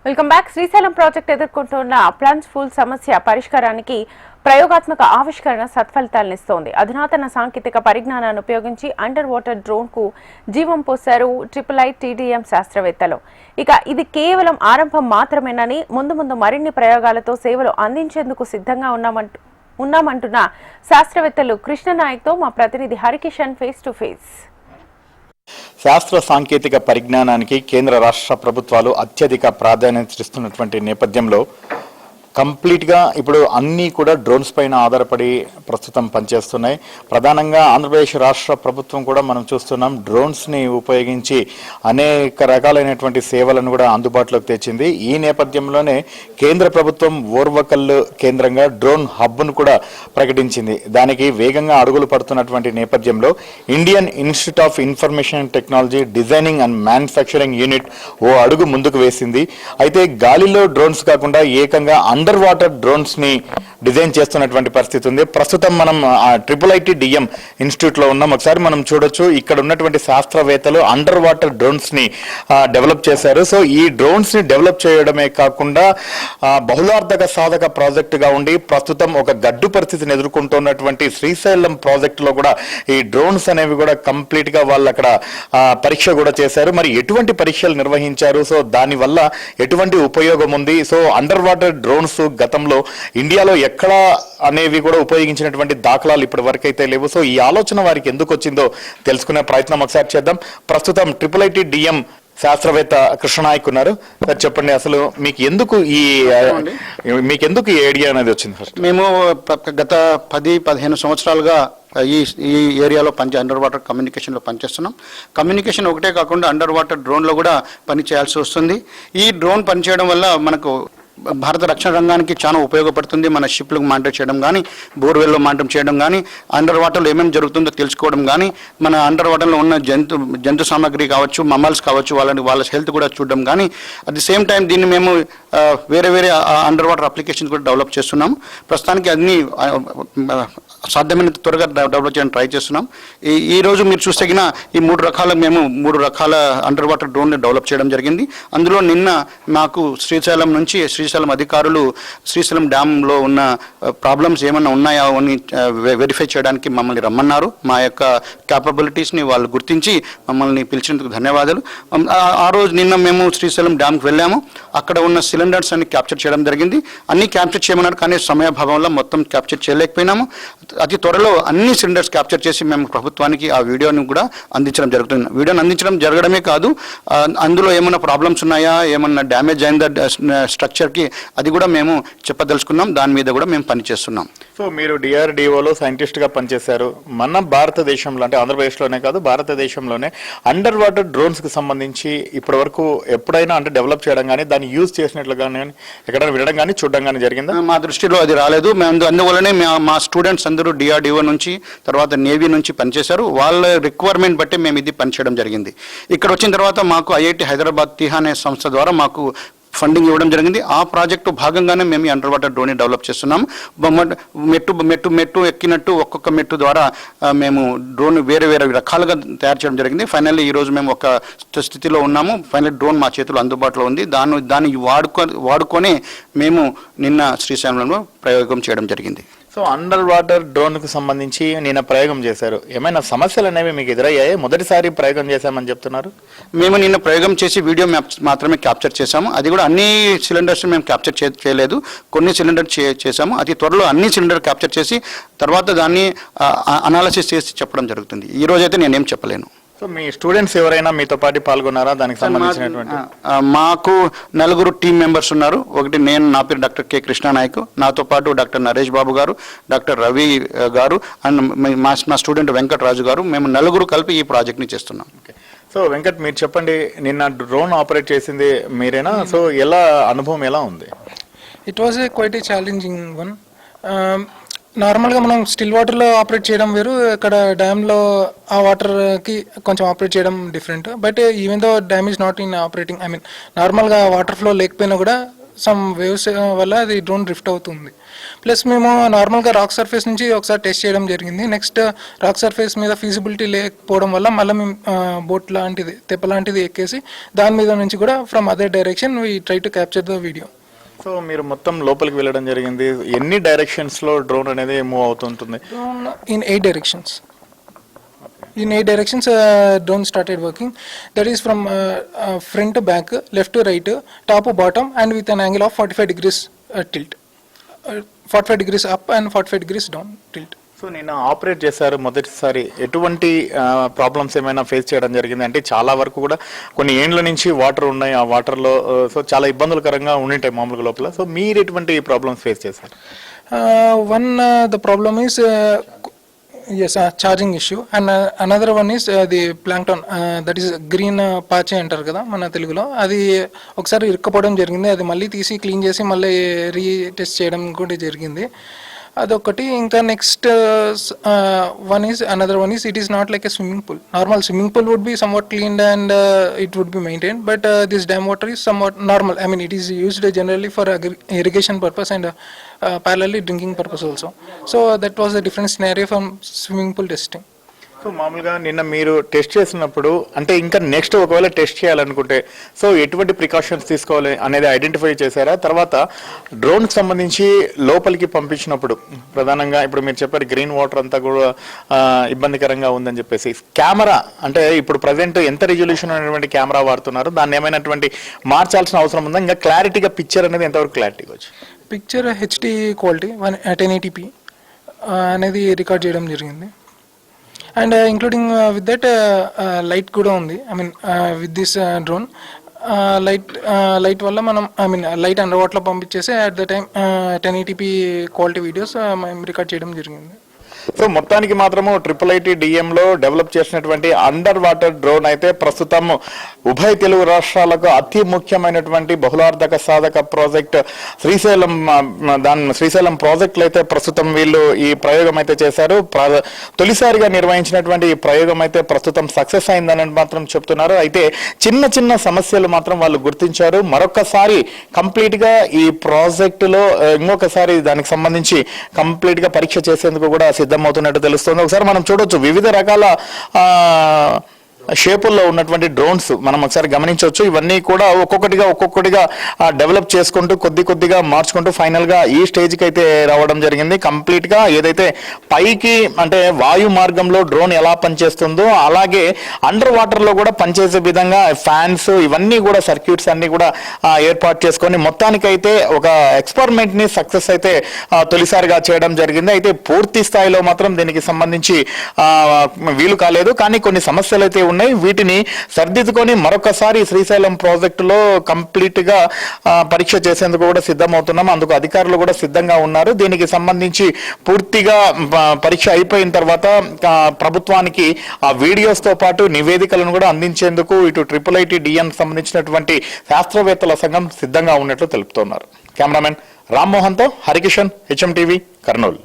Welcome back. Srisailam project ఎదుర్కొంటున్న plunge pool సమస్య పరిష్కారానికి ప్రయోగాత్మక ఆవిష్కరణ సత్ఫలితాలనిస్తోంది. అధునాతన సాంకేతిక పరిజ్ఞానాన్ని ఉపయోగించి అండర్ వాటర్ డ్రోన్ కు జీవం పోశారు IIITDM శాస్త్రవేత్తలు. ఇక ఇది కేవలం ఆరంభం మాత్రమేనని ముందు మరిన్ని ప్రయోగాలతో సేవలు అందించేందుకు సిద్ధంగా ఉన్నామంటున్న శాస్త్రవేత్తలు. కృష్ణనాయక్ తో మా ప్రతినిధి హరికిషన్ ఫేస్ టు ఫేస్. శాస్త్ర సాంకేతిక పరిజ్ఞానానికి కేంద్ర రాష్ట్ర ప్రభుత్వాలు అత్యధిక ప్రాధాన్యత ఇస్తున్నటువంటి నేపథ్యంలో కంప్లీట్గా ఇప్పుడు అన్నీ కూడా డ్రోన్స్ పైన ఆధారపడి ప్రస్తుతం పనిచేస్తున్నాయి. ప్రధానంగా ఆంధ్రప్రదేశ్ రాష్ట్ర ప్రభుత్వం కూడా మనం చూస్తున్నాం డ్రోన్స్ని ఉపయోగించి అనేక రకాలైనటువంటి సేవలను కూడా అందుబాటులోకి తెచ్చింది. ఈ నేపథ్యంలోనే కేంద్ర ప్రభుత్వం ఓర్వకల్ కేంద్రంగా డ్రోన్ హబ్ను కూడా ప్రకటించింది. దానికి వేగంగా అడుగులు పడుతున్నటువంటి నేపథ్యంలో Indian Institute of Information Technology designing and manufacturing unit ఓ అడుగు ముందుకు వేసింది. అయితే గాలిలో డ్రోన్స్ కాకుండా ఏకంగా అండర్ వాటర్ డ్రోన్స్ ని డిజైన్ చేస్తున్నటువంటి పరిస్థితి ఉంది. ప్రస్తుతం మనం IIITDM ఇన్స్టిట్యూట్ లో ఉన్నాం. ఒకసారి మనం చూడొచ్చు, ఇక్కడ ఉన్నటువంటి శాస్త్రవేత్తలు అండర్ వాటర్ డ్రోన్స్ ని డెవలప్ చేశారు. సో ఈ డ్రోన్స్ ని డెవలప్ చేయడమే కాకుండా బహుళార్థక సాధక ప్రాజెక్ట్ గా ఉండి ప్రస్తుతం ఒక గడ్డు పరిస్థితిని ఎదుర్కొంటున్నటువంటి శ్రీశైలం ప్రాజెక్ట్ లో కూడా ఈ డ్రోన్స్ అనేవి కూడా కంప్లీట్ గా వాళ్ళు అక్కడ పరీక్ష కూడా చేశారు. మరి ఎటువంటి పరీక్షలు నిర్వహించారు, సో దాని వల్ల ఎటువంటి ఉపయోగం ఉంది, సో అండర్ వాటర్ డ్రోన్స్ గతంలో ఇండియాలో ఎక్కడ అనేవి కూడా ఉపయోగించినటువంటి దాఖలాలు ఇప్పటి వరకు అయితే లేవు. సో ఈ ఆలోచన వారికి ఎందుకు వచ్చిందో తెలుసుకునే ప్రయత్నం ఒకసారి చేద్దాం. ప్రస్తుతం IIITDM శాస్త్రవేత్త కృష్ణనాయక్ ఉన్నారు. సార్ చెప్పండి, అసలు మీకు ఎందుకు ఈ ఐడియా అనేది వచ్చింది? ఫస్ట్ మేము గత 10-15 సంవత్సరాలుగా ఈ ఏరియాలో అండర్ వాటర్ కమ్యూనికేషన్లో పనిచేస్తున్నాం. కమ్యూనికేషన్ ఒకటే కాకుండా అండర్ వాటర్ డ్రోన్లో కూడా పని చేయాల్సి వస్తుంది. ఈ డ్రోన్ పనిచేయడం వల్ల మనకు భారత రక్షణ రంగానికి చాలా ఉపయోగపడుతుంది. మన షిప్లకు మానిటర్ చేయడం కానీ, బోర్వెల్లో మానిటర్ చేయడం కానీ, అండర్ వాటర్లో ఏమేమి జరుగుతుందో తెలుసుకోవడం కానీ, మన అండర్ వాటర్లో ఉన్న జంతు సామాగ్రి కావచ్చు, మమ్మల్స్ కావచ్చు, వాళ్ళ హెల్త్ కూడా చూడడం కానీ, అట్ ది సేమ్ టైం దీన్ని మేము వేరే అండర్ వాటర్ అప్లికేషన్స్ కూడా డెవలప్ చేస్తున్నాం. ప్రస్తుతానికి అన్ని సాధ్యమైనంత త్వరగా డెవలప్ చేయడానికి ట్రై చేస్తున్నాం. ఈ రోజు మీరు చూస్తే ఈ మేము మూడు రకాల అండర్ వాటర్ డ్రోన్ డెవలప్ చేయడం జరిగింది. అందులో నిన్న మాకు శ్రీశైలం అధికారులు శ్రీశైలం డ్యామ్లో ఉన్న ప్రాబ్లమ్స్ ఏమన్నా ఉన్నాయా అని వెరిఫై చేయడానికి మమ్మల్ని రమ్మన్నారు. మా యొక్క క్యాపబిలిటీస్ని వాళ్ళు గుర్తించి మమ్మల్ని పిలిచినందుకు ధన్యవాదాలు. ఆ రోజు నిన్న మేము శ్రీశైలం డ్యామ్కి వెళ్ళాము. అక్కడ ఉన్న సిలిండర్స్ అన్ని క్యాప్చర్ చేయడం జరిగింది. అన్ని క్యాప్చర్ చేయమన్నారు, కానీ సమయభావంలో మొత్తం క్యాప్చర్ చేయలేకపోయినాము. అతి త్వరలో అన్ని సిలిండర్స్ క్యాప్చర్ చేసి మేము ప్రభుత్వానికి ఆ వీడియోని కూడా అందించడం జరుగుతుంది. వీడియోని అందించడం జరగడమే కాదు, అందులో ఏమైనా ప్రాబ్లమ్స్ ఉన్నాయా, ఏమన్నా డ్యామేజ్ అయిందా స్ట్రక్చర్కి, అది కూడా మేము చెప్పదలుచుకున్నాం. దాని మీద కూడా మేము పనిచేస్తున్నాం. సో మీరు DRDOలో సైంటిస్ట్గా పనిచేశారు. మన భారతదేశంలో అంటే ఆంధ్రప్రదేశ్లోనే కాదు, భారతదేశంలోనే అండర్ వాటర్ డ్రోన్స్కి సంబంధించి ఇప్పటి వరకు ఎప్పుడైనా అంటే డెవలప్ చేయడం కానీ, దాన్ని యూజ్ చేసినట్లు కానీ ఎక్కడైనా వినడం కానీ చూడడం కానీ జరిగిందా? మా దృష్టిలో అది రాలేదు. అందువల్లనే మా స్టూడెంట్స్ అందరూ DRDO నుంచి, తర్వాత నేవీ నుంచి పనిచేశారు. వాళ్ళ రిక్వైర్మెంట్ బట్టి మేము ఇది పనిచేయడం జరిగింది. ఇక్కడ వచ్చిన తర్వాత మాకు IIT హైదరాబాద్ తిహా అనే సంస్థ ద్వారా మాకు ఫండింగ్ ఇవ్వడం జరిగింది. ఆ ప్రాజెక్టు భాగంగానే మేము ఈ అండర్ వాటర్ డ్రోన్ డెవలప్ చేస్తున్నాం. మెట్టు ఎక్కినట్టు ఒక్కొక్క మెట్టు ద్వారా మేము డ్రోన్ వేరే రకాలుగా తయారు చేయడం జరిగింది. ఫైనల్లీ ఈరోజు మేము ఒక స్థితిలో ఉన్నాము. ఫైనల్ డ్రోన్ మా చేతిలో అందుబాటులో ఉంది. దాన్ని వాడుకొని మేము నిన్న శ్రీశైలంలో ప్రయోగం చేయడం జరిగింది. సో అండర్ వాటర్ డ్రోన్కు సంబంధించి నిన్న ప్రయోగం చేశారు. ఏమైనా సమస్యలు అనేవి మీకు ఎదురయ్యాయి? మొదటిసారి ప్రయోగం చేశామని చెప్తున్నారు. మేము నిన్న ప్రయోగం చేసి వీడియో మాత్రమే క్యాప్చర్ చేశాము. అది కూడా అన్ని సిలిండర్స్ మేము క్యాప్చర్ చేయలేదు, కొన్ని సిలిండర్ చేశాము. అతి త్వరలో అన్ని సిలిండర్ క్యాప్చర్ చేసి తర్వాత దాన్ని అనాలిసిస్ చేసి చెప్పడం జరుగుతుంది. ఈ రోజైతే నేనేం చెప్పలేను. సో మీ స్టూడెంట్స్ ఎవరైనా మీతో పాటు పాల్గొన్నారా దానికి సంబంధించినటువంటి? మాకు 4 టీమ్ మెంబర్స్ ఉన్నారు. ఒకటి నేను, నా పేరు డాక్టర్ K. కృష్ణనాయక్, నాతో పాటు డాక్టర్ నరేష్ బాబు గారు, డాక్టర్ రవి గారు అండ్ మా స్టూడెంట్ వెంకటరాజు గారు. మేము 4 కలిపి ఈ ప్రాజెక్ట్ని చేస్తున్నాం. సో వెంకట్, మీరు చెప్పండి, నిన్న డ్రోన్ ఆపరేట్ చేసింది మీరేనా? సో అనుభవం ఎలా ఉంది? It was quite a challenging one. నార్మల్గా మనం స్టిల్ వాటర్లో ఆపరేట్ చేయడం వేరు, ఇక్కడ డ్యామ్లో ఆ వాటర్కి కొంచెం ఆపరేట్ చేయడం different. But even though dam is not in operating, నార్మల్గా వాటర్ ఫ్లో లేకపోయినా కూడా సమ్ వేవ్స్ వల్ల అది డ్రోన్ డ్రిఫ్ట్ అవుతుంది. ప్లస్ మేము నార్మల్గా రాక్ సర్ఫేస్ నుంచి ఒకసారి టెస్ట్ చేయడం జరిగింది. నెక్స్ట్ రాక్ సర్ఫేస్ మీద ఫీజిబిలిటీ లేకపోవడం వల్ల మళ్ళీ మేము బోట్ లాంటిది తెప్ప లాంటిది ఎక్కేసి దాని మీద నుంచి కూడా from other direction we try to capture the video. So మీరు మొత్తం లోపలికి వెళ్ళడం జరిగింది. ఎన్ని డైరెక్షన్స్లో డ్రోన్ అనేది మూవ్ అవుతుంటుంది? In 8 directions. In 8 directions, drone started working. That is from front to back, left to right, top to bottom, and with an angle of 45 degrees tilt. 45 degrees up and 45 degrees down tilt. So నిన్న operate చేశారు మొదటిసారి, ఎటువంటి problems ఏమైనా face చేయడం జరిగింది? అంటే చాలా వరకు కూడా కొన్ని ఏండ్ల నుంచి వాటర్ ఉన్నాయి, ఆ వాటర్లో సో చాలా ఇబ్బందులకరంగా ఉండింటాయి మామూలుగా లోపల. సో మీరు ఎటువంటి ప్రాబ్లమ్స్ ఫేస్ చేశారు? The problem is charging issue, and another one is the plankton, that is green patch అంటారు కదా మన తెలుగులో. అది ఒకసారి ఇరుక్కపోవడం జరిగింది. అది మళ్ళీ తీసి క్లీన్ చేసి మళ్ళీ రీటెస్ట్ చేయడం కూడా జరిగింది. అదొకటి. ఇంకా next another one is it is not like a swimming pool. Normal swimming pool would be somewhat cleaned and it would be maintained, but this dam water is somewhat normal. I mean, it is used generally for irrigation purpose and parallelly drinking purpose also. So that was a different scenario from swimming pool testing. So మామూలుగా నిన్న మీరు test చేసినప్పుడు, అంటే ఇంకా next ఒకవేళ test చేయాలనుకుంటే so ఎటువంటి precautions తీసుకోవాలి అనేది ఐడెంటిఫై చేశారా? తర్వాత డ్రోన్కి సంబంధించి లోపలికి పంపించినప్పుడు ప్రధానంగా ఇప్పుడు మీరు చెప్పారు గ్రీన్ వాటర్ అంతా కూడా ఇబ్బందికరంగా ఉందని చెప్పేసి, కెమెరా అంటే ఇప్పుడు ప్రజెంట్ ఎంత రిజల్యూషన్ అనేటువంటి కెమెరా వాడుతున్నారు, దాన్ని ఏమైనటువంటి మార్చాల్సిన అవసరం ఉందా? ఇంకా క్లారిటీగా పిక్చర్ అనేది ఎంతవరకు క్లారిటీగా వచ్చి? పిక్చర్ హెచ్డి క్వాలిటీ 1080p అనేది రికార్డ్ చేయడం జరిగింది. And including with that light కూడా ఉంది. I mean with this drone light వల్ల మనం లైట్ అండర్ వాటర్లో పంపించేసి at the time 1080p quality videos మేము రికార్డ్ చేయడం జరిగింది. సో మొత్తానికి మాత్రము IIIT-DM లో డెవలప్ చేసినటువంటి అండర్ వాటర్ డ్రోన్ అయితే ప్రస్తుతం ఉభయ తెలుగు రాష్ట్రాలకు అతి ముఖ్యమైనటువంటి బహుళార్థక సాధక ప్రాజెక్ట్ శ్రీశైలం ప్రాజెక్టులు అయితే ప్రస్తుతం వీళ్ళు ఈ ప్రయోగం అయితే చేశారు. తొలిసారిగా నిర్వహించినటువంటి ఈ ప్రయోగం అయితే ప్రస్తుతం సక్సెస్ అయిందని మాత్రం చెప్తున్నారు. అయితే చిన్న చిన్న సమస్యలు మాత్రం వాళ్ళు గుర్తించారు. మరొకసారి కంప్లీట్ గా ఈ ప్రాజెక్టులో ఇంకొకసారి దానికి సంబంధించి కంప్లీట్ గా పరీక్ష చేసేందుకు కూడా సిద్ధమవుతున్నట్టు తెలుస్తుంది. ఒకసారి మనం చూడొచ్చు వివిధ రకాల షేపుల్లో ఉన్నటువంటి డ్రోన్స్ మనం ఒకసారి గమనించవచ్చు. ఇవన్నీ కూడా ఒక్కొక్కటిగా డెవలప్ చేసుకుంటూ కొద్దిగా మార్చుకుంటూ ఫైనల్ గా ఈ స్టేజ్కి అయితే రావడం జరిగింది. కంప్లీట్ గా ఏదైతే పైకి అంటే వాయు మార్గంలో డ్రోన్ ఎలా పనిచేస్తుందో అలాగే అండర్ వాటర్ లో కూడా పనిచేసే విధంగా ఫ్యాన్స్ ఇవన్నీ కూడా సర్క్యూట్స్ అన్ని కూడా ఏర్పాటు చేసుకొని మొత్తానికైతే ఒక ఎక్స్పెరిమెంట్ ని సక్సెస్ అయితే తొలిసారిగా చేయడం జరిగింది. అయితే పూర్తి స్థాయిలో మాత్రం దీనికి సంబంధించి వీలు కాలేదు, కానీ కొన్ని సమస్యలు అయితే ఉన్నాయి. వీటిని సర్దిద్దుకొని మరొకసారి శ్రీశైలం ప్రాజెక్టులో కంప్లీట్ గా పరీక్ష చేసేందుకు కూడా సిద్ధమవుతున్నాం. అందుకు అధికారులు కూడా సిద్ధంగా ఉన్నారు. దీనికి సంబంధించి పూర్తిగా పరీక్ష అయిపోయిన తర్వాత ప్రభుత్వానికి ఆ వీడియోస్ తో పాటు నివేదికలను కూడా అందించేందుకు ఇటు IIIT-DM సంబంధించినటువంటి శాస్త్రవేత్తల సంఘం సిద్ధంగా ఉన్నట్లు తెలుపుతున్నారు. కెమెరామెన్ రామ్మోహన్తో హరికిషన్, HM TV, కర్నూలు.